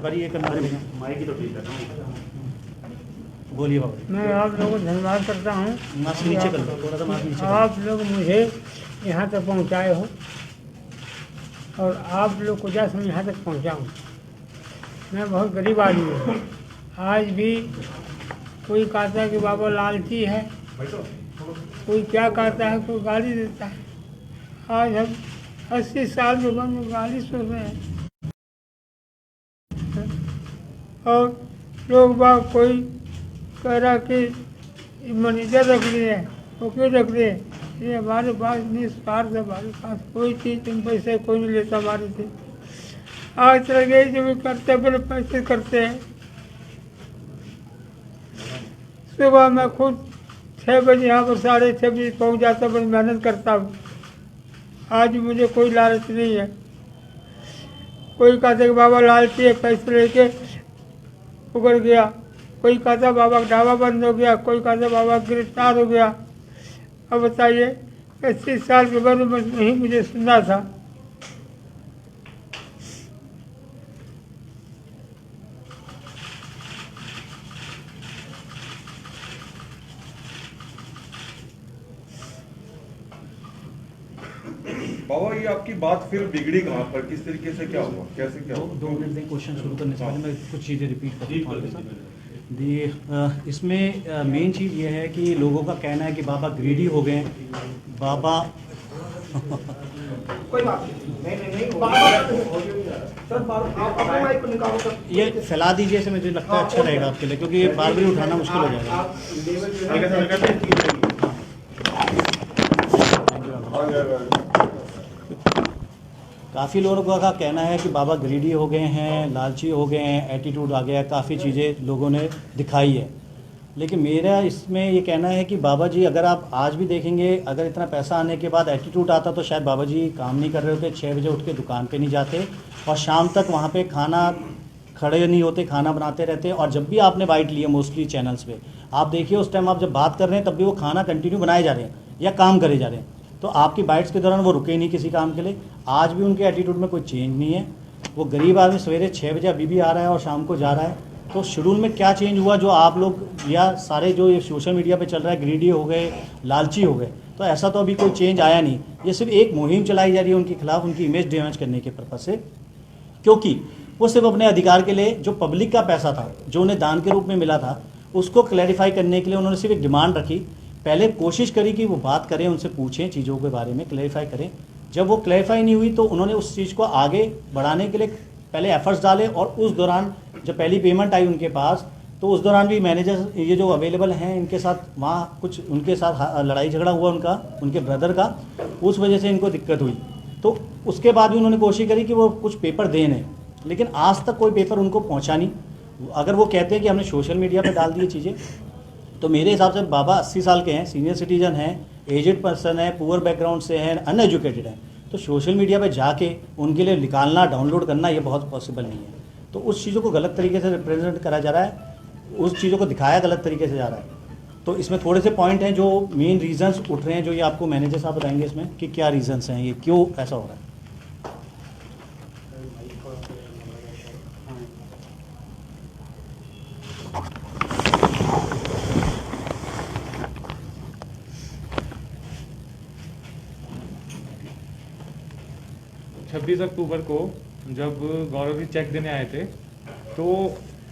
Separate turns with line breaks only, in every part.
बारी ये करना पड़ेगा।
माइक ही तो ठीक है।
बोलिए बाबा।
मैं आप लोगों को धन्यवाद करता हूँ।
मास्क नीचे कर लो, थोड़ा सा मास्क नीचे कर लो।
आप लोग मुझे यहाँ तक पहुँचाए हो और आप लोग को जैसे मैं यहाँ तक पहुँचाऊँ। मैं बहुत गरीब आदमी हूँ। आज भी कोई कहता है कि बाबा लालची है, कोई क्या कहता है, कोई गाली देता है। आज हम 80 साल के उम्र में गाली सुन रहे हैं और लोग बाग कोई कह रहा कि मैनेजर रख लिए, वो क्यों रख लिए? ये हमारे पास निस्वार्थ है, हमारे पास कोई चीज़ इन पैसे कोई नहीं लेता हमारे से। आज तक यही जो भी करते बड़े पैसे करते हैं। सुबह मैं खुद 6 बजे यहाँ पर 6:30 बजे पहुँच जाता, बड़ी मेहनत करता हूँ। आज भी मुझे कोई लालच नहीं है। कोई कहता कि बाबा लालची है, पैसे लेके उगड़ गया। कोई कहता बाबा का ढाबा बंद हो गया, कोई कहता बाबा गिरफ्तार हो गया। अब बताइए 80 साल के बाद बस वही मुझे सुनना था।
बाबा ये आपकी बात फिर बिगड़ी कहाँ पर, किस तरीके से, क्या हुआ, कैसे क्या हुआ?
2 मिनट दें। क्वेश्चन शुरू करने से पहले मैं कुछ चीज़ें रिपीट करता हूँ। इसमें मेन चीज़ ये है कि लोगों का कहना है कि बाबा ग्रीडी हो गए हैं। बाबा
कोई बात नहीं सर, आप अपना माइक को निकालो सर।
ये फैला दीजिए, से मुझे लगता है अच्छा रहेगा आपके लिए, क्योंकि ये बार बार उठाना मुश्किल हो जाएगा। काफ़ी लोगों का कहना है कि बाबा ग्रीडी हो गए हैं, लालची हो गए हैं, एटीट्यूड आ गया है, काफ़ी चीज़ें लोगों ने दिखाई है। लेकिन मेरा इसमें ये कहना है कि बाबा जी, अगर आप आज भी देखेंगे, अगर इतना पैसा आने के बाद एटीट्यूड आता तो शायद बाबा जी काम नहीं कर रहे होते, 6 बजे उठ के दुकान पे नहीं जाते और शाम तक वहाँ पे खाना खड़े नहीं होते, खाना बनाते रहते। और जब भी आपने बाइट लिया मोस्टली चैनल्स पे, आप देखिए उस टाइम आप जब बात कर रहे हैं तब भी वो खाना कंटिन्यू बनाए जा रहे हैं या काम करे जा रहे हैं। तो आपकी बाइट्स के दौरान वो रुके नहीं किसी काम के लिए। आज भी उनके एटीट्यूड में कोई चेंज नहीं है। वो गरीब आदमी सवेरे 6 बजे अभी भी आ रहा है और शाम को जा रहा है। तो शेड्यूल में क्या चेंज हुआ जो आप लोग या सारे जो ये सोशल मीडिया पे चल रहा है, ग्रीडी हो गए, लालची हो गए, तो ऐसा तो अभी कोई चेंज आया नहीं। ये सिर्फ एक मुहिम चलाई जा रही है उनके खिलाफ, उनकी इमेज डैमेज करने के पर्पज से, क्योंकि वो सिर्फ अपने अधिकार के लिए, जो पब्लिक का पैसा था, जो उन्हें दान के रूप में मिला था, उसको क्लैरिफाई करने के लिए उन्होंने सिर्फ एक डिमांड रखी। पहले कोशिश करी कि वो बात करें, उनसे पूछें चीज़ों के बारे में, क्लैरिफाई करें। जब वो क्लैरिफाई नहीं हुई तो उन्होंने उस चीज़ को आगे बढ़ाने के लिए पहले एफर्ट्स डाले। और उस दौरान जब पहली पेमेंट आई उनके पास, तो उस दौरान भी मैनेजर ये जो अवेलेबल हैं इनके साथ वहाँ कुछ उनके साथ लड़ाई झगड़ा हुआ उनका, उनके ब्रदर का, उस वजह से इनको दिक्कत हुई। तो उसके बाद भी उन्होंने कोशिश करी कि वो कुछ पेपर दें, लेकिन आज तक कोई पेपर उनको पहुँचा नहीं। अगर वो कहते हैं कि हमने सोशल मीडिया पर डाल दी चीज़ें, तो मेरे हिसाब से बाबा 80 साल के हैं, सीनियर सिटीजन हैं, एजेड पर्सन है, पुअर बैकग्राउंड से हैं, अनएजुकेटेड हैं। तो सोशल मीडिया पे जाके उनके लिए निकालना, डाउनलोड करना, ये बहुत पॉसिबल नहीं है। तो उस चीज़ों को गलत तरीके से रिप्रेजेंट करा जा रहा है, उस चीज़ों को दिखाया गलत तरीके से जा रहा है। तो इसमें थोड़े से पॉइंट हैं जो मेन रीजंस उठ रहे हैं, जो ये आपको मैनेजर साहब बताएंगे इसमें कि क्या रीजंस हैं, ये क्यों ऐसा हो रहा है।
26 अक्टूबर को जब गौरव जी चेक देने आए थे, तो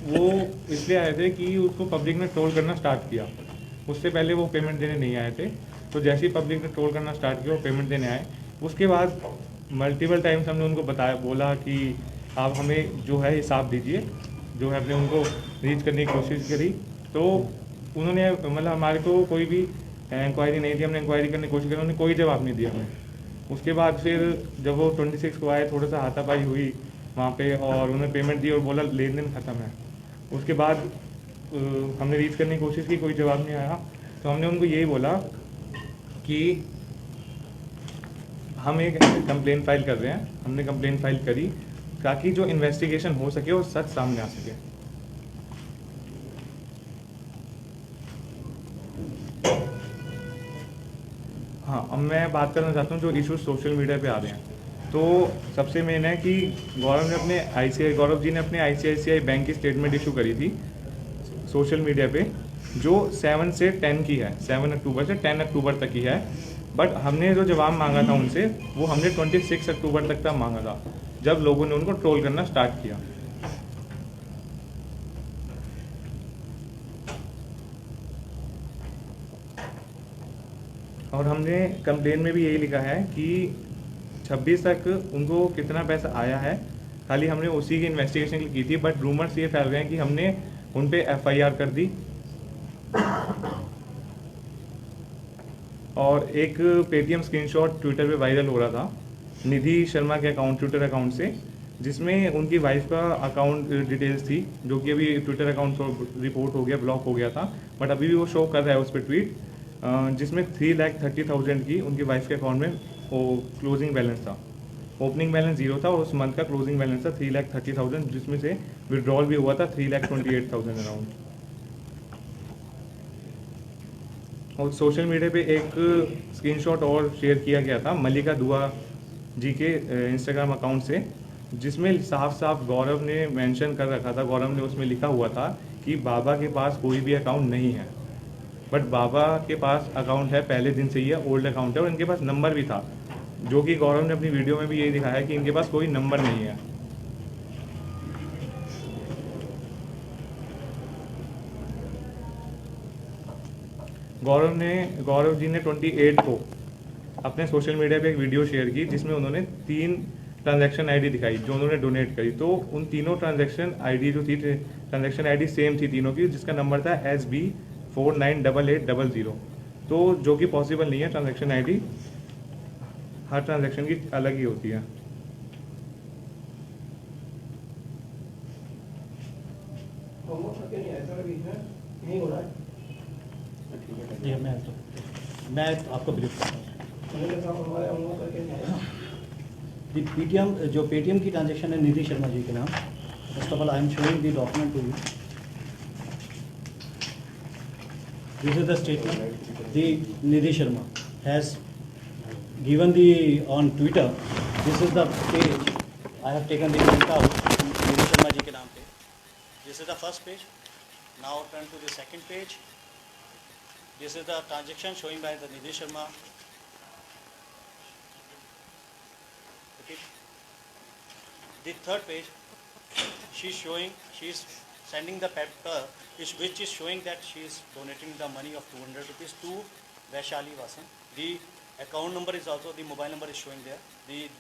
वो इसलिए आए थे कि उसको पब्लिक ने ट्रोल करना स्टार्ट किया। उससे पहले वो पेमेंट देने नहीं आए थे। तो जैसे ही पब्लिक ने ट्रोल करना स्टार्ट किया, वो पेमेंट देने आए। उसके बाद मल्टीपल टाइम्स हमने उनको बताया, बोला कि आप हमें जो है हिसाब दीजिए, जो है हमने उनको रीच करने की कोशिश करी। तो उन्होंने मतलब हमारे को कोई भी इंक्वायरी नहीं थी, हमने इंक्वायरी करने की कोशिश करी, उन्होंने कोई जवाब नहीं दिया हमें। उसके बाद फिर जब वो 26 को आए, थोड़ा सा हाथापाई हुई वहाँ पे और उन्होंने पेमेंट दी और बोला लेन देन ख़त्म है। उसके बाद हमने रीच करने की कोशिश की, कोई जवाब नहीं आया। तो हमने उनको यही बोला कि हम एक कंप्लेन फाइल कर रहे हैं। हमने कंप्लेन फाइल करी ताकि जो इन्वेस्टिगेशन हो सके वो सच सामने आ सके। हाँ, अब मैं बात करना चाहता हूँ जो इशूज सोशल मीडिया पे आ रहे हैं। तो सबसे मेन है कि गौरव जी ने अपने ICICI बैंक की स्टेटमेंट इशू करी थी सोशल मीडिया पे, जो 7 से 10 की है, 7 अक्टूबर से 10 अक्टूबर तक की है। बट हमने जो जवाब मांगा था उनसे, वो हमने 26 अक्टूबर तक का मांगा था, जब लोगों ने उनको ट्रोल करना स्टार्ट किया। और हमने कंप्लेन में भी यही लिखा है कि 26 तक उनको कितना पैसा आया है, खाली हमने उसी की इन्वेस्टिगेशन की थी। बट रूमर्स ये फैल रहे हैं कि हमने उन पे FIR कर दी। और एक पेटीएम स्क्रीनशॉट ट्विटर पे वायरल हो रहा था निधि शर्मा के ट्विटर अकाउंट से, जिसमें उनकी वाइफ का अकाउंट डिटेल्स थी, जो कि अभी ट्विटर अकाउंट रिपोर्ट हो गया, ब्लॉक हो गया था, बट अभी भी वो शो कर रहा है उस पर ट्वीट, जिसमें 3,30,000 की उनकी वाइफ के अकाउंट में वो क्लोजिंग बैलेंस था। ओपनिंग बैलेंस 0 था और उस मंथ का क्लोजिंग बैलेंस था 3,30,000, जिसमें से विड्रॉल भी हुआ था 3,28,000 अराउंड। और सोशल मीडिया पे एक स्क्रीनशॉट और शेयर किया गया था मल्लिका दुआ जी के इंस्टाग्राम अकाउंट से, जिसमें साफ साफ गौरव ने मेंशन कर रखा था, गौरव ने उसमें लिखा हुआ था कि बाबा के पास कोई भी अकाउंट नहीं है। बट बाबा के पास अकाउंट है, पहले दिन से ही है, ओल्ड अकाउंट है, और इनके पास नंबर भी था, जो कि गौरव ने अपनी वीडियो में भी यही दिखाया है कि इनके पास कोई नंबर नहीं है। गौरव जी ने 28 को अपने सोशल मीडिया पे एक वीडियो शेयर की, जिसमें उन्होंने 3 ट्रांजैक्शन आईडी दिखाई जो उन्होंने डोनेट करी। तो उन तीनों ट्रांजैक्शन आईडी जो थी, ट्रांजैक्शन आईडी सेम थी तीनों की, जिसका नंबर था SB498800। तो जो कि पॉसिबल नहीं है, ट्रांजैक्शन आईडी हर ट्रांजैक्शन की अलग ही होती है।
होमवर्क करके नहीं आया सर, अभी है नहीं हो रहा है।
ये मैं आपको ब्रीफ करता हूँ।
मैंने कहा हमारे होमवर्क करके नहीं आया।
पेटीएम जो पेटीएम की ट्रांजैक्शन है निधि शर्मा जी के नाम, first of all I am showing the document to you. This is the statement the Nidhi Sharma has given the on Twitter. This is the page I have taken the print out निधि शर्मा जी के नाम पे. This is the first page. Now turn to the second page. This is the transaction showing by the Nidhi Sharma. Okay. The third page, she's sending the paper which is showing that she is donating the money of 200 rupees to Vaishali Vasan. The account number is also, the mobile number is showing there,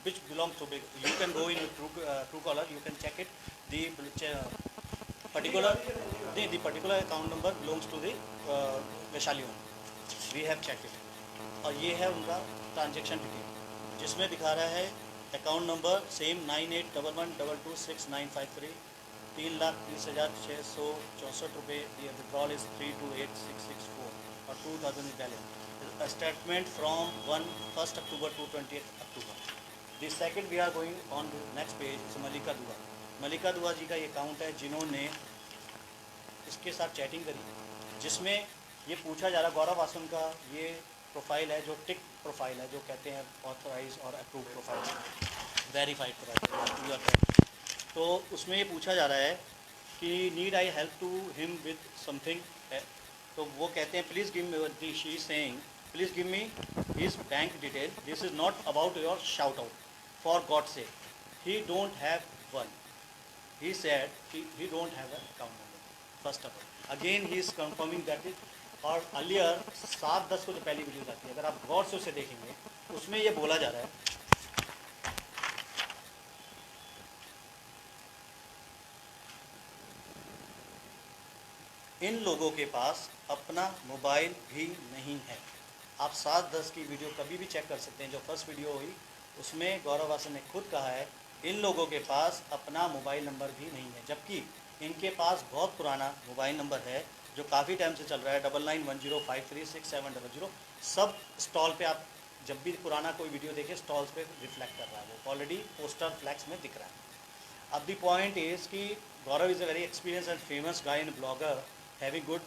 which belongs to, you can go in Truecaller, you can check it. The particular account number belongs to the Vaishali one, we have check it. और ये है उनका transaction detail, जिसमें दिखा रहा है account number same 9811226953, 3,30,664 रुपये, withdrawal is 328664 और 2000 is balance. Statement from 1 October to 20 October। The second we are going on next page is Mallika Dua. Mallika दुआ जी का ये अकाउंट है, जिन्होंने इसके साथ चैटिंग करी, जिसमें ये पूछा जा रहा, गौरव वासन का ये प्रोफाइल है जो टिक प्रोफाइल है, जो कहते हैं ऑथराइज और अप्रूव प्रोफाइल, वेरीफाइड प्रोफाइल। तो उसमें ये पूछा जा रहा है कि need I help to him with something, तो वो कहते हैं please give me, she is saying please give me his bank detail, this is not about your shout out, for God say he don't have one, he said he don't have a account number. First of all again he is confirming that is, और earlier 7-10 को जो पहली video आती है, अगर आप गौर से उसे देखेंगे, उसमें ये बोला जा रहा है इन लोगों के पास अपना मोबाइल भी नहीं है। आप 7-10 की वीडियो कभी भी चेक कर सकते हैं, जो फर्स्ट वीडियो हुई उसमें गौरव वासन ने खुद कहा है इन लोगों के पास अपना मोबाइल नंबर भी नहीं है, जबकि इनके पास बहुत पुराना मोबाइल नंबर है जो काफ़ी टाइम से चल रहा है, 9910536700। सब स्टॉल पे आप जब भी पुराना कोई वीडियो देखें, स्टॉल्स पे रिफ्लेक्ट कर रहा है, वो ऑलरेडी पोस्टर फ्लैक्स में दिख रहा है। अब द पॉइंट इज़ कि Gaurav is a very experience and famous guy and blogger having good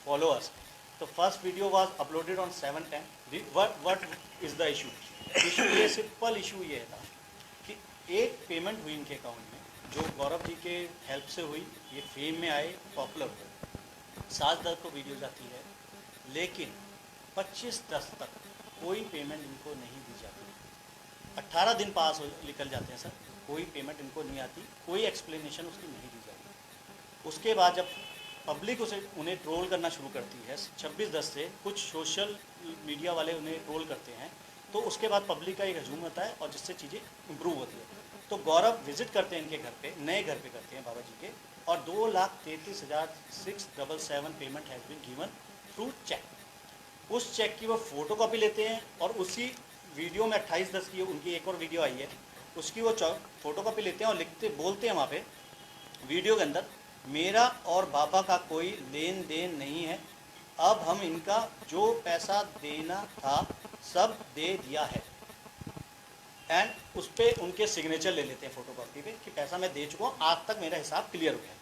followers. तो first video was uploaded on 7/10। What is the issue? Issue ये सिंपल इशू ये था एक पेमेंट हुई इनके अकाउंट में जो गौरव जी के हेल्प से हुई, ये फेम में आए, पॉपुलर हुए, 7/10 को वीडियो जाती है, लेकिन 25/10 तक कोई पेमेंट इनको नहीं दी जाती। 18 दिन पास निकल जाते हैं सर, कोई पेमेंट इनको नहीं आती, कोई एक्सप्लेनेशन उसकी नहीं दी जाती। उसके बाद जब पब्लिक उन्हें ट्रोल करना शुरू करती है 26/10 से, कुछ सोशल मीडिया वाले उन्हें ट्रोल करते हैं, तो उसके बाद पब्लिक का एक हजूम होता है और जिससे चीज़ें इम्प्रूव होती है। तो गौरव विजिट करते हैं इनके घर पे, नए घर पे करते हैं बाबा जी के, और 2,33,677 payment has been given through cheque. उस चेक की वो फोटो कॉपी लेते हैं और उसी वीडियो में 28/10 की उनकी एक और वीडियो आई है, उसकी वो फोटो कॉपी लेते हैं और बोलते हैं वहाँ पे वीडियो के अंदर, मेरा और बाबा का कोई लेन देन नहीं है, अब हम इनका जो पैसा देना था सब दे दिया है। एंड उस पर उनके सिग्नेचर ले लेते हैं फोटो कॉपी पे कि पैसा मैं दे चुका हूँ, आज तक मेरा हिसाब क्लियर हो गया।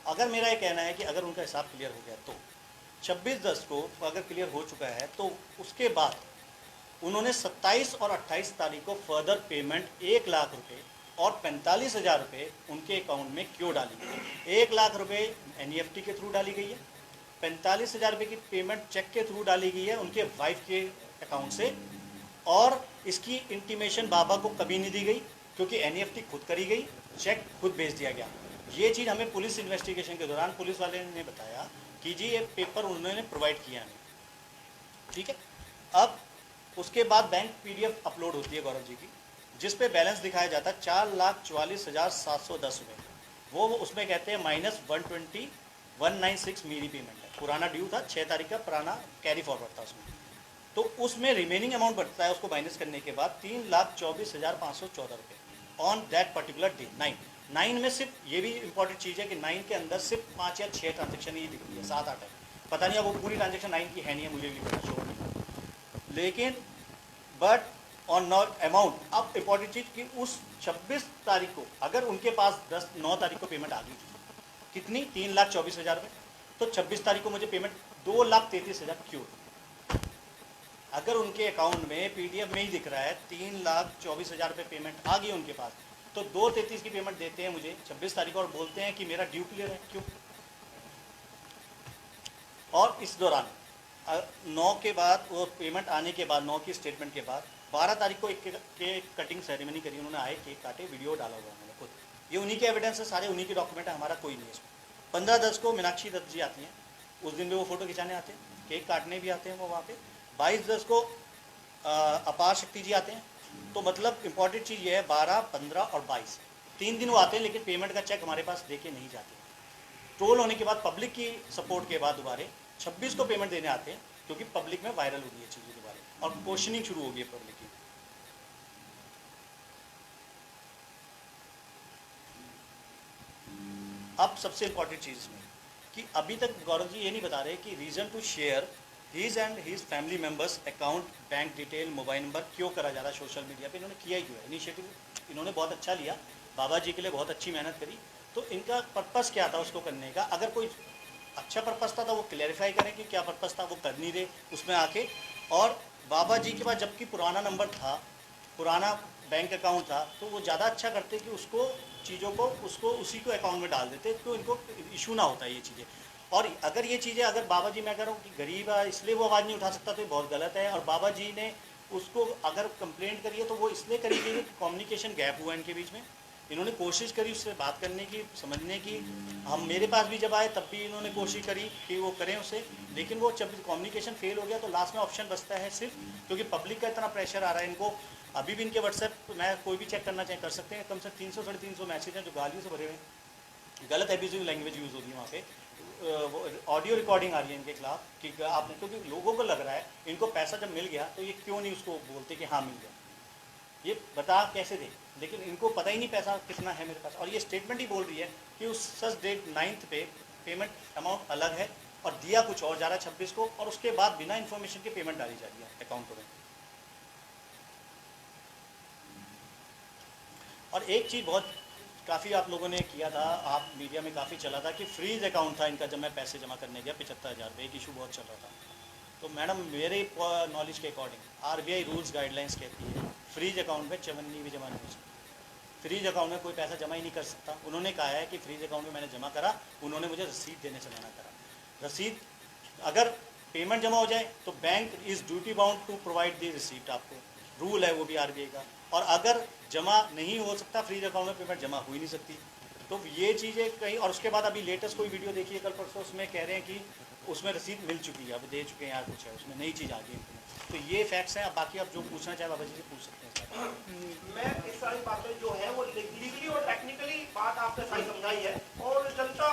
अगर मेरा ये कहना है कि अगर उनका हिसाब क्लियर हो गया तो 26/10 को अगर क्लियर हो चुका है, तो उसके बाद उन्होंने 27 और 28 तारीख को फर्दर पेमेंट 1 लाख रुपए और 45,000 रुपये उनके अकाउंट में क्यों डाली गई? 1 लाख रुपए NEFT के थ्रू डाली गई है, 45,000 रुपये की पेमेंट चेक के थ्रू डाली गई है उनके वाइफ के अकाउंट से, और इसकी इंटीमेशन बाबा को कभी नहीं दी गई क्योंकि NEFT खुद करी गई, चेक खुद भेज दिया गया। ये चीज़ हमें पुलिस इन्वेस्टिगेशन के दौरान पुलिस वाले ने बताया कि जी ये पेपर उन्होंने प्रोवाइड किया हमें, ठीक है। अब उसके बाद बैंक PDF अपलोड होती है गौरव जी की, जिस पे बैलेंस दिखाया जाता है 4,44,710 रुपये। वो उसमें कहते हैं -196 मेरी पेमेंट है, पुराना ड्यू था 6 तारीख का, पुराना कैरी फॉरवर्ड था उसमें, तो उसमें रिमेनिंग अमाउंट बढ़ता है उसको माइनस करने के बाद 3,24,514 रुपये ऑन दैट पर्टिकुलर डे 9 में। सिर्फ ये भी इंपॉर्टेंट चीज़ है कि 9 के अंदर सिर्फ 5 या 6 ट्रांजेक्शन ही दिखती है, 7-8 है, पता नहीं अब वो पूरी ट्रांजेक्शन 9 की है नहीं है, मुझे भी पता श्योर नहीं, लेकिन बट ऑन नॉट अमाउंट। अब इंपॉर्टेंट चीज़ कि उस 26 तारीख को अगर उनके पास 9 तारीख को पेमेंट आ गई थी, कितनी 3,24,000 रुपये, तो 26 तारीख को मुझे पेमेंट 2,33,000 क्यों? अगर उनके अकाउंट में PDF में ही दिख रहा है 3,24,000 रुपये पेमेंट आ गई उनके पास, तो 2,33 की पेमेंट देते हैं मुझे 26 तारीख को और बोलते हैं कि मेरा ड्यू क्लियर है, क्यों? और इस दौरान 9 के बाद वो पेमेंट आने के बाद 9 की स्टेटमेंट के बाद 12 तारीख को एक केक कटिंग सेरेमनी करी उन्होंने, आए केक काटे, वीडियो डाला हुआ उन्होंने खुद, ये उन्हीं के एविडेंस है सारे, उन्हीं के डॉक्यूमेंट है, हमारा कोई नहीं है इसमें। 15/10 को मीनाक्षी दत्त जी आती हैं, उस दिन भी वो फोटो खिंचाने आते हैं, केक काटने भी आते हैं वो वहाँ पे। 22/10 को अपार शक्ति जी आते हैं, तो मतलब इंपॉर्टेंट चीज़ ये है 12, 15 और 22 3 दिन वो आते हैं, लेकिन पेमेंट का चेक हमारे पास दे के नहीं जाते। ट्रोल होने के बाद पब्लिक की सपोर्ट के बाद दोबारा 26 को पेमेंट देने आते हैं, क्योंकि पब्लिक में वायरल हो गई है चीज़ें दोबारा और क्वेश्चनिंग शुरू हो गई है पब्लिक की। अब सबसे इंपॉर्टेंट चीज़ इसमें कि अभी तक गौरव जी ये नहीं बता रहे कि reason to share his and his family members account, bank detail, mobile number क्यों करा जा रहा है सोशल मीडिया पे? इन्होंने किया ही क्यों है? इनिशिएटिव इन्होंने बहुत अच्छा लिया, बाबा जी के लिए बहुत अच्छी मेहनत करी, तो इनका पर्पस क्या था उसको करने का? अगर कोई अच्छा पर्पस था तो वो क्लैरिफाई करें कि क्या पर्पस था, वो कर नहीं रहे उसमें आके। और बाबा जी के पास जबकि पुराना नंबर था, पुराना बैंक अकाउंट था, तो वो ज़्यादा अच्छा करते कि उसको चीज़ों को उसको उसी को अकाउंट में डाल देते, तो इनको इशू ना होता ये चीज़ें। और अगर ये चीज़ें अगर बाबा जी, मैं कह रहा हूँ कि गरीब है इसलिए वो आवाज़ नहीं उठा सकता, तो ये बहुत गलत है। और बाबा जी ने उसको अगर कंप्लेंट करी है तो वो इसलिए करी गई कि कम्युनिकेशन गैप हुआ इनके बीच में, इन्होंने कोशिश करी उससे बात करने की, समझने की। हम मेरे पास भी जब आए तब भी इन्होंने कोशिश करी कि वो करें उसे, लेकिन वो जब कम्युनिकेशन फेल हो गया तो लास्ट में ऑप्शन बचता है सिर्फ, क्योंकि पब्लिक का इतना प्रेशर आ रहा है इनको। अभी भी इनके व्हाट्सएप में कोई भी चेक करना चाहे कर सकते हैं, कम से कम 300-350 मैसेज हैं जो गालियों से भरे हुए हैं, गलत एब्यूजिव लैंग्वेज यूज़ हो रही है वहाँ पे, ऑडियो रिकॉर्डिंग आ रही है इनके खिलाफ कि आपने, क्योंकि लोगों को लग रहा है इनको पैसा जब मिल गया तो ये क्यों नहीं उसको बोलते कि हाँ मिल गया, ये बता कैसे दे, लेकिन इनको पता ही नहीं पैसा कितना है मेरे पास। और ये स्टेटमेंट ही बोल रही है कि उस सच डेट 9 पे पेमेंट अमाउंट अलग है और दिया कुछ और जा रहा है 26 को, और उसके बाद बिना इन्फॉर्मेशन के पेमेंट डाली जा रही है अकाउंटों में। और एक चीज़ बहुत काफ़ी आप लोगों ने किया था, आप मीडिया में काफ़ी चला था कि फ्रीज अकाउंट था इनका, जब मैं पैसे जमा करने गया 75,000 रुपये, एक इशू बहुत चल रहा था। तो मैडम मेरे नॉलेज के अकॉर्डिंग RBI रूल्स गाइडलाइंस कहती है फ्रीज अकाउंट में चवन्नी भी जमा नहीं हो सकती। फ्रीज अकाउंट में कोई पैसा जमा ही नहीं कर सकता। उन्होंने कहा है कि फ्रीज अकाउंट में मैंने जमा करा, उन्होंने मुझे रसीद देने से मना करा। रसीद अगर पेमेंट जमा हो जाए तो bank is duty bound to provide the receipt, आपको रूल है वो भी आरबीआई का। और अगर जमा नहीं हो सकता फ्रीज अकाउंट में पेमेंट जमा हो ही नहीं सकती। तो ये चीज़ें कहीं, और उसके बाद अभी लेटेस्ट कोई वीडियो देखिए कल परसों, उसमें कह रहे हैं कि उसमें रसीद मिल चुकी है, अब दे चुके हैं यार, कुछ है उसमें नई चीज़ आ गई। तो ये फैक्ट्स हैं। अब बाकी आप जो पूछना चाहे बाबा जी से पूछ सकते हैं।
मैं इस सारी बातें जो है वो लीगली और टेक्निकली बात आपने सारी समझाई है, और जनता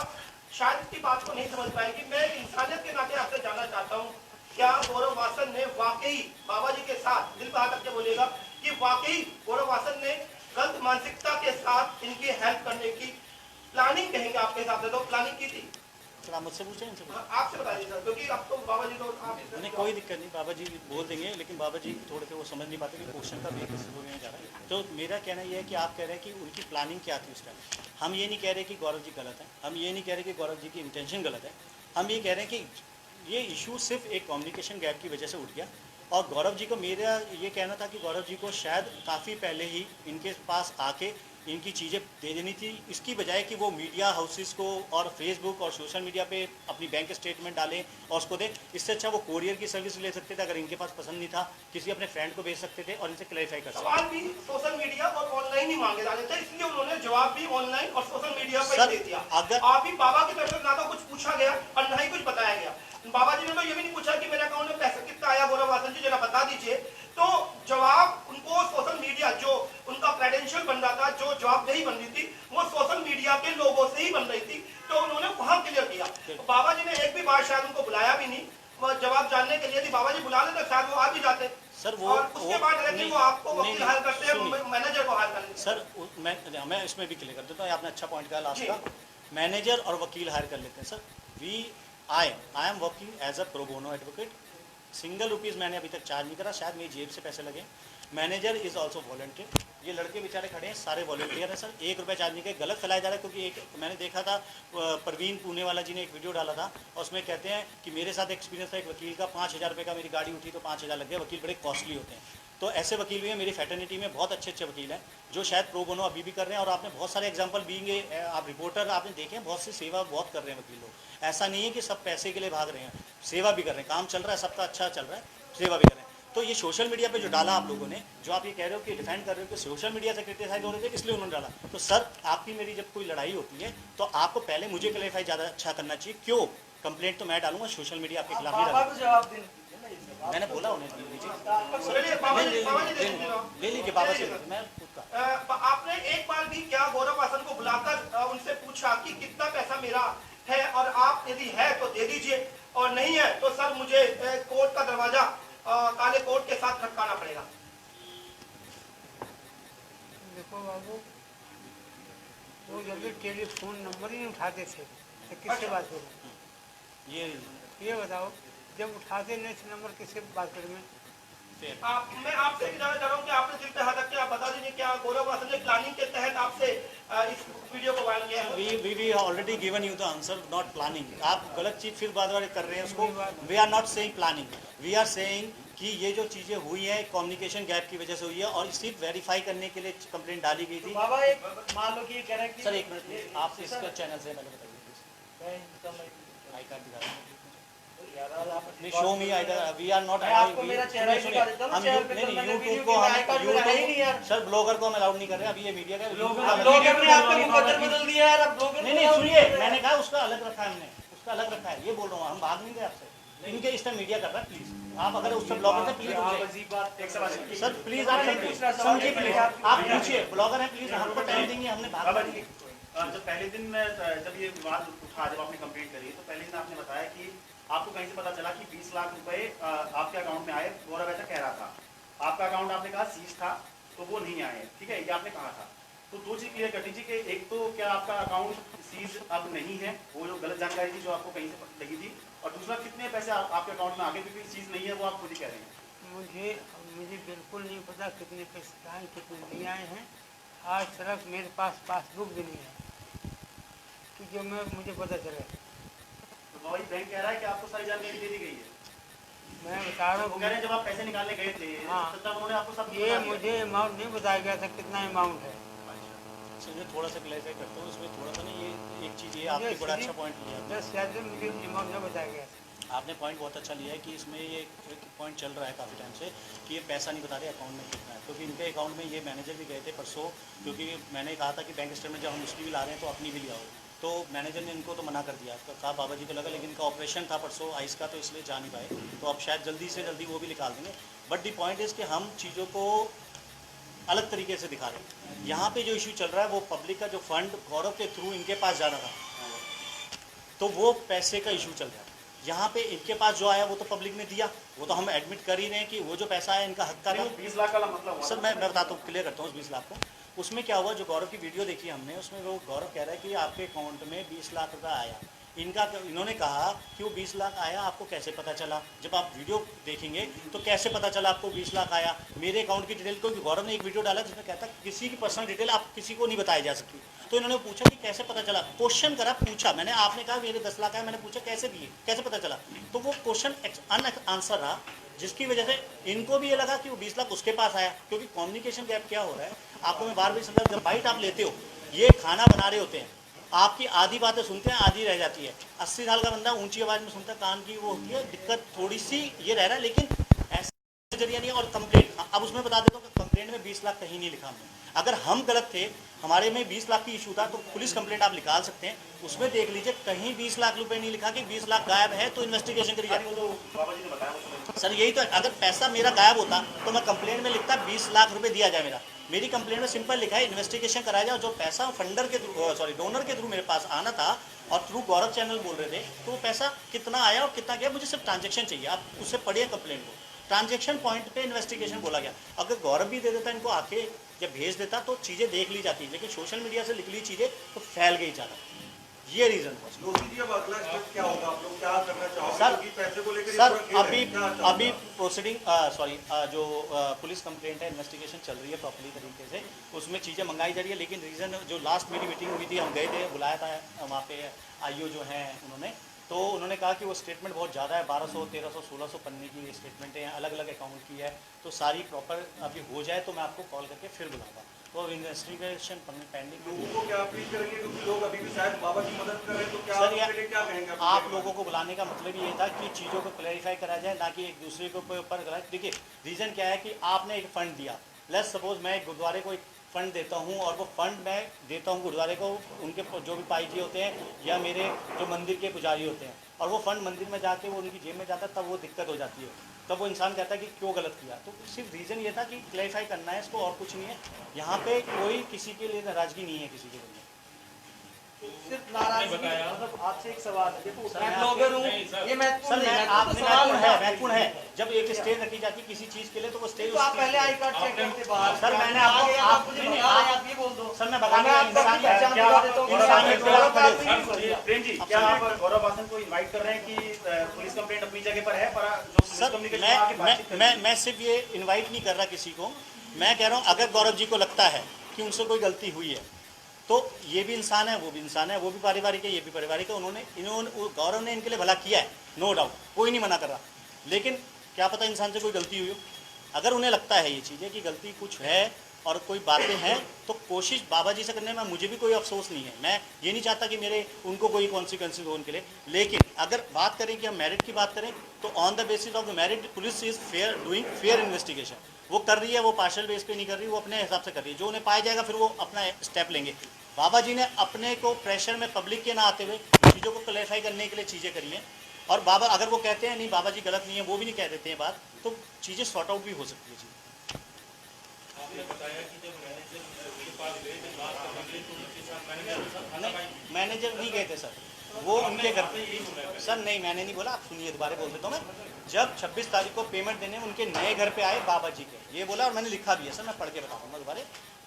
शायद इसकी बात को नहीं समझ पाएगी। मैं इंसानियत के नाते आपसे जानना चाहता हूँ, क्या गौरव वासन ने वाकई बाबा जी के साथ, दिल पे हाथ रख के बोलेगा कि वाकई गौरव वासन ने गलत मानसिकता के साथ इनकी हेल्प करने की प्लानिंग, कहेंगे आपके हिसाब से तो प्लानिंग की थी?
सर आप मुझसे पूछें, इनसे पूछें।
आपसे बताइए सर, क्योंकि अब तो बाबा जी तो आप
नहीं, कोई दिक्कत नहीं, बाबा जी बोल देंगे, लेकिन बाबा जी थोड़े से वो समझ नहीं पाते कि क्वेश्चन का भी में जा रहा है। तो मेरा कहना ये है कि आप कह रहे हैं कि उनकी प्लानिंग क्या थी उस टाइम। हम ये नहीं कह रहे कि गौरव जी गलत है, हम ये नहीं कह रहे कि गौरव जी की इंटेंशन गलत है। हम ये कह रहे हैं कि ये इशू सिर्फ एक कम्युनिकेशन गैप की वजह से उठ गया। और गौरव जी को, मेरा ये कहना था कि गौरव जी को शायद काफ़ी पहले ही इनके पास आके इनकी चीज़ें दे देनी थी, इसकी बजाय कि वो मीडिया हाउसेस को और फेसबुक और सोशल मीडिया पे अपनी बैंक स्टेटमेंट डालें और उसको दें। इससे अच्छा वो कोरियर की सर्विस ले सकते थे, अगर इनके पास पसंद नहीं था किसी अपने फ्रेंड को भेज सकते थे और इनसे क्लैरिफाई कर सकते थे।
सवाल भी सोशल मीडिया और ऑनलाइन ही मांगे जा रहे थे, इसलिए उन्होंने जवाब भी ऑनलाइन और सोशल मीडिया पर ही दे दिया।
अगर
आप ही बाबा की तरफ से ना तो कुछ पूछा गया और ना ही कुछ बताया गया। बाबा जी ने तो ये भी नहीं पूछा कि मेरे अकाउंट में पैसा कितना आया, गौरव वासन जी जरा बता दीजिए। तो जवाब उनको सोशल मीडिया, जो उनका क्रेडेंशियल बन रहा था, जो जवाबदेही बन रही थी, वो सोशल मीडिया के लोगों से ही बन रही थी, तो उन्होंने वहां क्लियर किया। तो बाबा जी ने एक भी बार शायद उनको बुलाया भी नहीं, वो जवाब जानने के लिए। यदि बाबा जी बुला लेते शायद वो आ भी जाते
सर, वो
और उसके बाद डायरेक्टली वो आपको वकील हायर करते हैं,
सुनिए।
मैनेजर को हायर कर लेते हैं।
सर मैं इसमें भी क्लियर कर देता हूँ, आपने अच्छा पॉइंट कहा लास्ट का। मैनेजर और वकील हायर कर लेते हैं sir. I am working as a pro bono advocate. Single rupees मैंने अभी तक चार्ज नहीं करा, शायद मेरी जेब से पैसे लगे। Manager is also volunteer. ये लड़के बेचारे खड़े हैं, सारे वॉलंटियर हैं सर। 1 रुपया चार्ज नहीं किया, गलत फैलाया जा रहा है। क्योंकि एक मैंने देखा था, प्रवीण पुणे वाला जी ने एक वीडियो डाला था और उसमें कहते हैं कि मेरे साथ एक्सपीरियंस था एक वकील का, 5,000 रुपये का मेरी गाड़ी उठी तो 5,000 लग गया। वकील बड़े कॉस्टली होते हैं। तो ऐसे वकील भी हैं मेरी फैटर्निटी में, बहुत अच्छे अच्छे वकील हैं जो शायद प्रो बोनो अभी भी कर रहे हैं। और आपने बहुत सारे एग्जांपल बीइंग आप रिपोर्टर आपने देखे हैं, बहुत सी सेवा बहुत कर रहे हैं वकील लोग। ऐसा नहीं है कि सब पैसे के लिए भाग रहे हैं, सेवा भी कर रहे हैं, काम चल रहा है सबका अच्छा चल रहा है, सेवा भी कर रहे हैं। तो ये सोशल मीडिया पे जो डाला आप लोगों ने, जो आप ये कह रहे हो कि डिफेंड कर रहे हो कि सोशल मीडिया से क्रिटिसाइज हो रहे थे इसलिए उन्होंने डाला, तो सर आपकी मेरी जब कोई लड़ाई होती है तो आपको पहले मुझे क्लैरिफाई ज़्यादा अच्छा करना चाहिए। क्यों? कंप्लेंट तो मैं डालूंगा, सोशल मीडिया आपके खिलाफ ही डालूंगा। मैंने बोला उन्हें ले लीजिए बाबा से, मैं खुद का।
आपने एक बार भी क्या गौरव वासन को बुलाकर उनसे पूछा कि कितना पैसा मेरा है, और आप यदि है तो दे दीजिए और नहीं है तो सर मुझे कोर्ट का दरवाजा काले कोर्ट के साथ खटकाना पड़ेगा?
देखो बाबू, वो जल्दी टेलीफोन नंबर ही नहीं उठाते थे तो किससे बात करूँ? ये बताओ, जब उठाते नहीं थे नंबर किससे बात करें?
मैं आपसे भी जानना चाह रहा हूँ कि आपने दिल पे हाथ रख के आप बता दीजिए, क्या गौरव वासन ने प्लानिंग के तहत आपसे इस वीडियो को वायरल किया है?
We already given you the answer, not planning. आप गलत चीज फिर बार बार कर रहे हैं उसको। We are not saying planning, we are saying कि ये जो चीज़ें हुई हैं कम्युनिकेशन गैप की वजह से हुई है और सिर्फ वेरीफाई करने के लिए कंप्लेंट डाली गई थी।
बाबा एक मान लो कि ये कह रहे हैं कि
सर एक मिनट प्लीज, आप इसका चैनल से पहले बताइए आई कार्ड दिखा रहा हूं। Show me I we are not,
आपको मेरा चेहरा दिखा देता हूं, चैनल पे तो मैंने वीडियो को आई कार्ड में है ही नहीं यार।
सर ब्लॉगर को हम अलाउड नहीं कर रहे, अभी ये मीडिया का
लोग अपने आपका मुकद्दर बदल दिया यार, अब ब्लॉगर
नहीं सुनिए, मैंने कहा उसका अलग रखा है, हमने उसका अलग रखा है, ये बोल रहा हूँ, हम भाग नहीं गए आपसे। इनके इस टाइम मीडिया कर रहा है, प्लीज आप अगर उससे ब्लॉगर थे प्लीज सर प्लीज आप समझिए, प्लीज आप पूछिए, ब्लॉगर है प्लीज, हमको टाइम देंगे, हमने भाग।
जब पहले दिन में जब ये विवाद उठा, जब आपने कंप्लेंट करी तो पहले दिन आपने बताया कि आपको कहीं से पता चला कि 20 लाख रुपए आपके अकाउंट में आए, गौरव ऐसा कह रहा था। आपका अकाउंट आपने कहा सीज था तो वो नहीं आए, ठीक है, ये आपने कहा था। तो दो चीज क्लियर कर दीजिए कि एक तो क्या आपका अकाउंट सीज अब नहीं है, वो जो गलत जानकारी थी जो आपको कहीं से लगी थी, और दूसरा कितने पैसे आपके अकाउंट में आगे, क्योंकि चीज नहीं है वो आप खुद ही कह रहे हैं।
मुझे बिल्कुल नहीं पता कितने पैसे आए कितने नहीं आए हैं। आज तक मेरे पास पासबुक भी नहीं है कि जो मुझे पता चले।
तो वही बैंक कह रहा है कि आपको सारी जानकारी दे दी गई है।
मैं बता रहा
वो कह रहे हैं जब आप पैसे निकालने गए थे
हाँ,
तब उन्होंने आपको सब
ये मुझे अमाउंट नहीं बताया गया था कितना अमाउंट है।
सर मैं थोड़ा सा क्लैरिफाई करता हूँ इसमें, थोड़ा सा ना ये एक चीज़ ये आपने बड़ा अच्छा पॉइंट लिया है।
बताया गया।
आपने पॉइंट बहुत अच्छा लिया है कि इसमें ये एक पॉइंट चल रहा है काफ़ी टाइम से कि ये पैसा नहीं बता रहे अकाउंट में कितना है, क्योंकि इनके अकाउंट में ये मैनेजर भी गए थे परसों, क्योंकि मैंने कहा था कि बैंक स्टेटमेंट जब हम उसकी भी ला रहे हैं तो अपनी भी लिया हो, तो मैनेजर ने इनको तो मना कर दिया, कहा बाबा जी को लगा, लेकिन इनका ऑपरेशन था परसों आइस का, तो इसलिए जा नहीं पाए, तो अब शायद जल्दी से जल्दी वो भी निकाल देंगे। बट दी पॉइंट इज़ कि हम चीज़ों को अलग तरीके से दिखा रहे हैं। यहाँ पे जो इशू चल रहा है वो पब्लिक का जो फंड गौरव के थ्रू इनके पास जाना था, तो वो पैसे का इशू चल रहा है। यहाँ पे इनके पास जो आया वो तो पब्लिक ने दिया, वो तो हम एडमिट कर ही रहे हैं कि वो जो पैसा आया इनका हक का था।
20 लाख का मतलब हुआ
सर मैं बताता हूँ, क्लियर करता हूँ उस 20 लाख को। उसमें क्या हुआ, जो गौरव की वीडियो देखी हमने, उसमें वो गौरव कह रहा है कि आपके अकाउंट में 20 लाख रुपया आया। इन्होंने कहा कि वो 20 लाख आया, आपको कैसे पता चला? जब आप वीडियो देखेंगे तो कैसे पता चला आपको 20 लाख आया? मेरे अकाउंट की डिटेल, क्योंकि गौरव ने एक वीडियो डाला जिसमें कहता किसी की पर्सनल डिटेल आप किसी को नहीं बताई जा सकती। तो इन्होंने पूछा कि कैसे पता चला, क्वेश्चन करा, पूछा मैंने, आपने कहा मेरे 10 लाख आया, मैंने पूछा कैसे दिए, कैसे पता चला? तो वो क्वेश्चन आंसर रहा, जिसकी वजह से इनको भी ये लगा कि वो 20 लाख उसके पास आया। क्योंकि कम्युनिकेशन गैप क्या हो रहा है, आपको मैं बार बार समझा, जब बाइट आप लेते हो, ये खाना बना रहे होते हैं, आपकी आधी बातें सुनते हैं, आधी रह जाती है। 80 साल का बंदा ऊंची आवाज़ में सुनता है, कान की वो होती है दिक्कत, थोड़ी सी ये रह रहा है, लेकिन ऐसा नजरिया नहीं है। और कंप्लेंट, अब उसमें बता देता हूँ कि कंप्लेंट में 20 लाख कहीं नहीं लिखा हमने। अगर हम गलत थे, हमारे में 20 लाख की इशू था, तो पुलिस कंप्लेंट आप निकाल सकते हैं, उसमें देख लीजिए कहीं 20 लाख रुपए नहीं लिखा कि 20 लाख गायब है तो इन्वेस्टिगेशन करी जाती है। सर यही तो, अगर पैसा मेरा गायब होता तो मैं कंप्लेंट में लिखता 20 लाख रुपए दिया जाए। मेरी कंप्लेंट में सिंपल लिखा है इन्वेस्टिगेशन कराया जाए, जो पैसा फंडर के थ्रू, डोनर के थ्रू मेरे पास आना था और थ्रू गौरव चैनल बोल रहे थे, तो वो पैसा कितना आया और कितना गया, मुझे सिर्फ ट्रांजैक्शन चाहिए। आप उससे पढ़िए कंप्लेंट को, ट्रांजैक्शन पॉइंट पे इन्वेस्टिगेशन बोला गया। अगर गौरव भी दे देता इनको आके या भेज देता तो चीज़ें देख ली जाती, लेकिन सोशल मीडिया से लिख ली चीज़ें तो फैल गई ज़्यादा, ये रीज़न था।
दोषी जी, अब अगला स्टेप क्या होगा, आप लोग क्या करना चाहोगे?
सर,
क्योंकि पैसे को लेकर
सर
इस वक्त क्या चाहोगे?
अभी प्रोसीडिंग जो पुलिस कंप्लेंट है, इन्वेस्टिगेशन चल रही है प्रॉपर्ली तरीके से, उसमें चीज़ें मंगाई जा रही है। लेकिन रीज़न जो लास्ट मेरी मीटिंग हुई थी, हम गए थे, बुलाया था वहाँ पे आईओ जो हैं उन्होंने, तो उन्होंने कहा कि वो स्टेटमेंट बहुत ज़्यादा है, 1200, 1300, 1600 पन्ने की स्टेटमेंटें हैं, अलग अलग अकाउंट की है, तो सारी प्रॉपर अभी हो जाए तो मैं आपको कॉल करके फिर बुलाऊंगा। तो इन्वेस्टिगेशन पेंडिंग।
लोगों को क्या अपील करेंगे, क्योंकि लोग अभी भी शायद बाबा की मदद कर रहे हैं, तो क्या
सर,
उनके लिए क्या कहेंगे?
आप लोगों को बुलाने का मतलब ये था कि चीज़ों को क्लैरिफाई करा जाए, ना कि एक दूसरे के ऊपर कराए। देखिए रीज़न क्या है कि आपने एक फ़ंड दिया, लेट्स सपोज मैं एक गुरुद्वारे को एक फ़ंड देता हूँ और वो फ़ंड मैं देता हूँ गुरुद्वारे को, उनके जो भी पाई जी होते हैं या मेरे जो मंदिर के पुजारी होते हैं, और वो फ़ंड मंदिर में जाके वो उनकी जेब में जाता है, तब वो दिक्कत हो जाती है, तब वो इंसान कहता है कि क्यों गलत किया। तो सिर्फ रीज़न ये था कि क्लैरिफाई करना है इसको, और कुछ नहीं है। यहाँ पे कोई किसी के लिए नाराज़गी नहीं है किसी के लिए।
सिर्फ नाराजगी, मतलब आपसे एक सवाल है, देखो
सर,
मैं
मैं
ब्लॉगर हूँ,
सर,
ये महत्वपूर्ण
सर,
है,
आपने
सवाल
महत्वपूर्ण है। जब एक स्टेज रखी जाती है किसी चीज़ के लिए, तो वो स्टेज
तो आप पहले आई कार्ड चेक करते बाहर।
सर, मैंने
आ
आपको
गया, आप मुझे
नहीं,
बता रहे हैं, आप ये बोल दो।
सर, मैं बताने
मैं
का
आपको
इंसान
अपनी पहचान
क्या
बता देता हूँ,
इंसान
इंसान
है,
है,
गौरव
गौरव
बासन
बासन नहीं बोलिए।
प्रेम जी, क्या आप गौरव बासन को इनवाइट कर रहे हैं कि पुलिस कंप्लेंट अपनी जगह पर है, पर जो पुलिस
सर,
कम्युनिकेशन में आके बातचीत करें?
मैं सिर्फ ये इनवाइट नहीं कर रहा किसी को, मैं कह रहा हूँ अगर गौरव जी को लगता है कि उनसे कोई गलती हुई है, तो ये भी इंसान है, वो भी इंसान है, वो भी पारिवारिक है, ये भी पारिवारिक है। इन्होंने गौरव ने इनके लिए भला किया है, नो डाउट, कोई नहीं मना कर रहा, लेकिन क्या पता इंसान से कोई गलती हुई हो। अगर उन्हें लगता है ये चीज़ें कि गलती कुछ है और कोई बातें हैं, तो कोशिश बाबा जी से करने में मुझे भी कोई अफसोस नहीं है। मैं ये नहीं चाहता कि मेरे उनको कोई कॉन्सिक्वेंसेज हो उनके लिए, लेकिन अगर बात करें कि हम मेरिट की बात करें, तो on the basis of the merit police is fair, doing fair investigation. वो कर रही है, वो पार्शियल बेस पे नहीं कर रही, वो अपने हिसाब से कर रही है। जो उन्हें पाया जाएगा फिर वो अपना स्टेप लेंगे। बाबा जी ने अपने को प्रेशर में पब्लिक के ना आते हुए चीज़ों को क्लैरिफाई करने के लिए चीज़ें करी हैं। और बाबा अगर वो कहते हैं नहीं बाबा जी गलत नहीं है, वो भी नहीं कह देते हैं बात, तो चीज़ें सॉर्ट आउट भी हो सकती है। चीज़
आपने बताया कि जब मैनेजर के पास गए थे बात करने के लिए, तो उनके साथ
मैनेजर नहीं गए थे सर, वो उनके घर पे। सर नहीं, मैंने नहीं बोला, आप सुनिए, दोबारा बोल देता हूँ मैं। जब 26 तारीख को पेमेंट देने उनके नए घर पे आए बाबा जी के, ये बोला और मैंने लिखा भी है सर, मैं पढ़ के बताऊँगा दोबारा।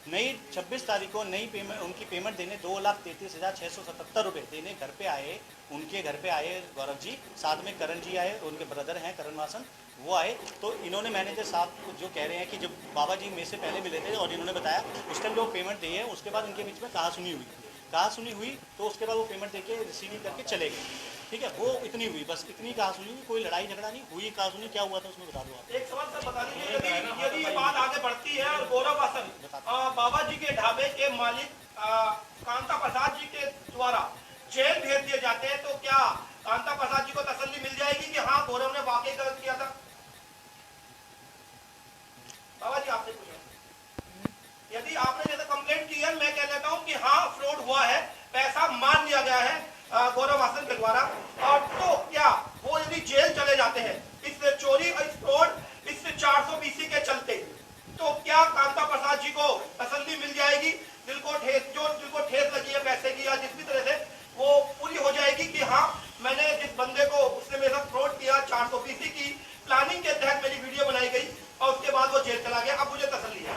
नई 26 तारीख को नई पेमेंट, उनकी पेमेंट देने 2,33,677 रुपये देने घर पे आए, उनके घर पे आए गौरव जी, साथ में करण जी आए, उनके ब्रदर हैं करण वासन, वो आए। तो इन्होंने मैनेजर साहब जो कह रहे हैं कि जब बाबा जी मेरे से पहले मिले थे और इन्होंने बताया उस टाइम जो पेमेंट दी है, उसके बाद उनके बीच में कहा सुनी हुई, तो उसके बाद वो पेमेंट देके रिसीविंग करके चले गए। ठीक है, वो इतनी हुई, बस इतनी कहा सुनी, कोई लड़ाई झगड़ा नहीं हुई, कहा सुनी क्या हुआ था उसमें बता दो आप।
एक सवाल सर बता दीजिए, यदि ये बात आगे बढ़ती है और गौरव वासन बाबा जी के ढाबे के मालिक कांता प्रसाद जी के द्वारा जेल भेज दिए जाते हैं, तो क्या कांता प्रसाद जी को तसल्ली मिल जाएगी कि हाँ गौरव ने वाकई गलत किया था? बाबा जी आपसे पूछा, यदि आपने जैसे कंप्लेंट की है, मैं कह लेता हूँ कि हाँ फ्रॉड हुआ है, पैसा मान लिया गया है गौरव वासन के द्वारा, और तो क्या वो यदि जेल चले जाते हैं इस चोरी, इस फ्रॉड, इस 420 के चलते, तो क्या कांता प्रसाद जी को तसल्ली मिल जाएगी? दिल को ठेस लगी है पैसे की या जिस भी तरह से, वो पूरी हो जाएगी कि हाँ मैंने जिस बंदे को, उसने मेरे साथ फ्रॉड किया, 420 की प्लानिंग के तहत मेरी वीडियो बनाई गई और उसके बाद वो जेल चला गया, अब मुझे तसल्ली है।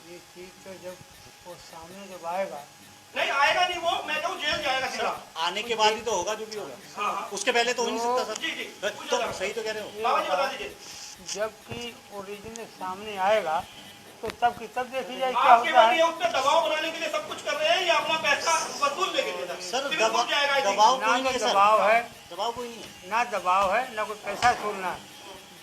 ये चीज़ तो जब वो सामने जब आएगा,
नहीं आएगा नहीं, वो मैं कहूँ जेल जाएगा सीधा।
आने के बाद ही तो होगा जो भी होगा,
हाँ।
उसके पहले तो हो नहीं सकता सर।
जी जी
तो सही तो कह रहे हो।
बाबा जी बता दीजिए,
जबकि ओरिजिनल सामने आएगा तो तब की तब देखी जाए क्या
आपके
होता
बाद
है।
ये उस पर दबाव बनाने के लिए सब कुछ कर रहे हैं या अपना पैसा वसूलने के लिए?
सर
फिर छूट जाएगा I think।
दबाव
ना
कोई नहीं
तो
है सर,
दबाव है,
दबाव कोई नहीं है।
ना दबाव है, ना कोई पैसा छोड़ना है।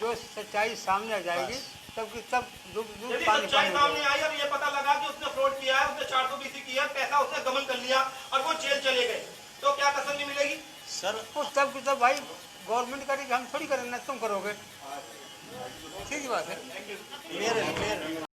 जो सच्चाई सामने आ जाएगी तब की तब दूध
यदि
पानी
सच्चाई
पानी हो
सामने
जाएगा।
आई और ये पता लगा कि उसने फ्रॉड किया है, उसने 420 किया है, पैसा उसने गमन कर लिया और वो जेल चले गए, तो क्या तसल्ली मिलेगी?
सर
तो तब की तब भाई गवर्नमेंट करेगी, हम थोड़ी करेंगे, तुम करोगे। ठीक बात है।
क्लियर है, क्लियर है।